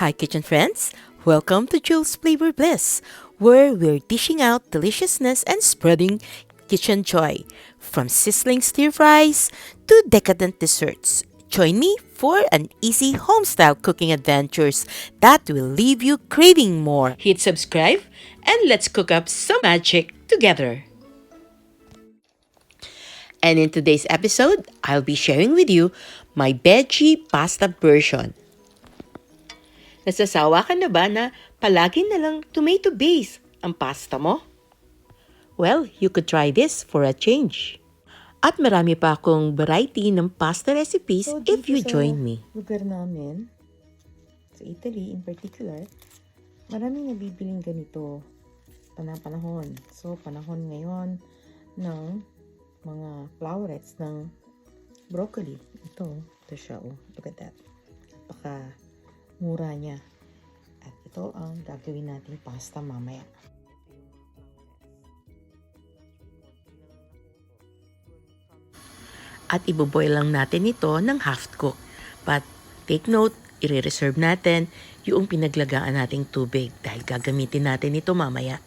Hi, kitchen friends! Welcome to Jules Flavor Bliss, where we're dishing out deliciousness and spreading kitchen joy. From sizzling stir fries to decadent desserts. Join me for an easy home-style cooking adventures that will leave you craving more. Hit subscribe and let's cook up some magic together. And in today's episode, I'll be sharing with you my veggie pasta version. Nasasawa ka na ba na palagi na lang tomato-based ang pasta mo? Well, you could try this for a change. At marami pa akong variety ng pasta recipes if you join me. Lugar namin, sa Italy in particular, maraming nabibiling ganito panahon. So, panahon ngayon ng mga florets ng broccoli. Ito siya. Oh. Look at that. Mura niya. At ito ang gagawin nating pasta mamaya. At iboboil lang natin ito ng half-cook. But take note, i-reserve natin yung pinaglagaan nating tubig dahil gagamitin natin ito mamaya.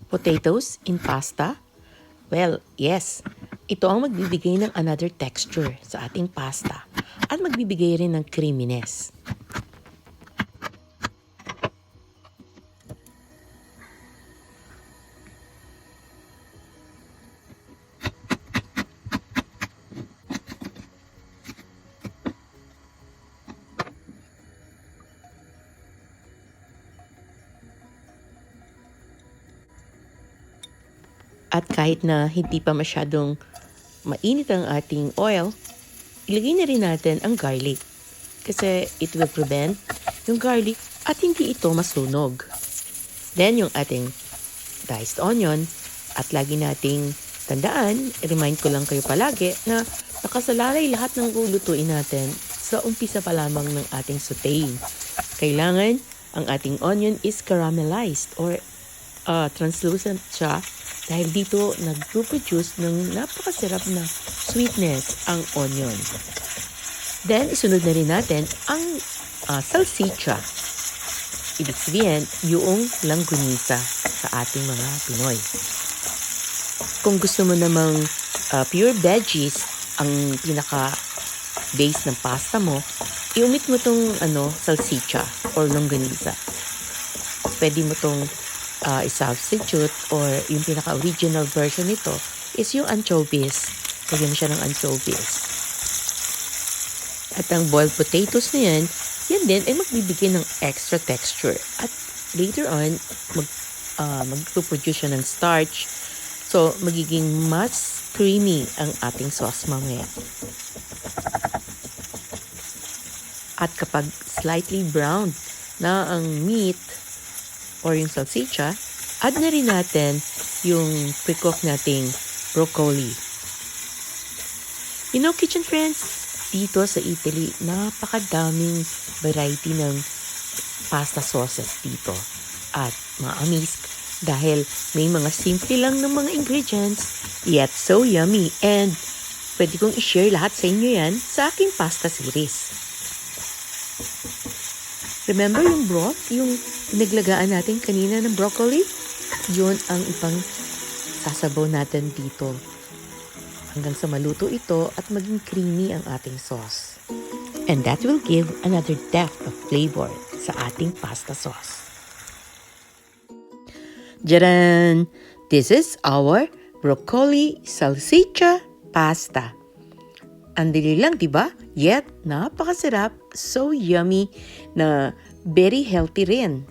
Potatoes in pasta? Well, yes. Ito ang magbibigay ng another texture sa ating pasta at magbibigay rin ng creaminess. At kahit na hindi pa masyadong mainit ang ating oil, ilagay na rin natin ang garlic. Kasi it will prevent yung garlic at hindi ito masunog. Then yung ating diced onion at lagi nating tandaan, remind ko lang kayo palagi na nakasalalay lahat ng lulutuin natin sa umpisa pa lamang ng ating sauteing. Kailangan ang ating onion is caramelized or translucent siya. Dahil dito, nag-produce ng napakasarap na sweetness ang onion. Then, isunod na rin natin ang salsiccia. Ibig sabihin, yung langgunisa sa ating mga Pinoy. Kung gusto mo namang pure veggies ang pinaka-base ng pasta mo, i-omit mo tong salsiccia or longganisa. Pwede mo tong i-substitute or yung pinaka-original version nito is yung anchovies. Lagyan mo siya ng anchovies. At ang boiled potatoes na yan din ay magbibigay ng extra texture. At later on, magpuproduce siya ng starch. So, magiging mas creamy ang ating sauce mamaya. At kapag slightly brown na ang meat, or yung salsiccia, add na rin natin yung pre-cook nating broccoli. You know, kitchen friends, dito sa Italy, napakadaming variety ng pasta sauces dito. At ma-amaze dahil may mga simple lang ng mga ingredients, yet so yummy. And pwede kong i-share lahat sa inyo yan sa aking pasta series. Remember yung broth, yung pinaglagaan natin kanina ng broccoli? Yun ang ipang sasabaw natin dito. Hanggang sa maluto ito at maging creamy ang ating sauce. And that will give another depth of flavor sa ating pasta sauce. Jaran! This is our broccoli salsiccia pasta. Ang dali lang, diba? Yet, napakasarap, so yummy, na very healthy rin.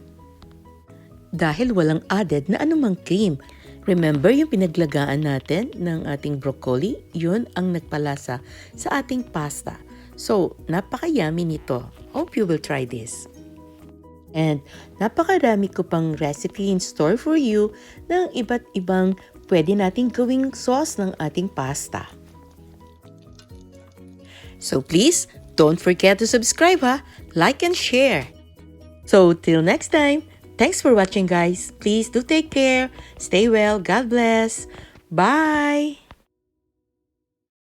Dahil walang added na anumang cream. Remember yung pinaglagaan natin ng ating broccoli? Yun ang nagpalasa sa ating pasta. So, napaka-yummy nito. Hope you will try this. And napakarami ko pang recipe in store for you ng iba't ibang pwede nating gawing sauce ng ating pasta. So please, don't forget to subscribe like and share. So, till next time, thanks for watching, guys. Please do take care. Stay well. God bless. Bye.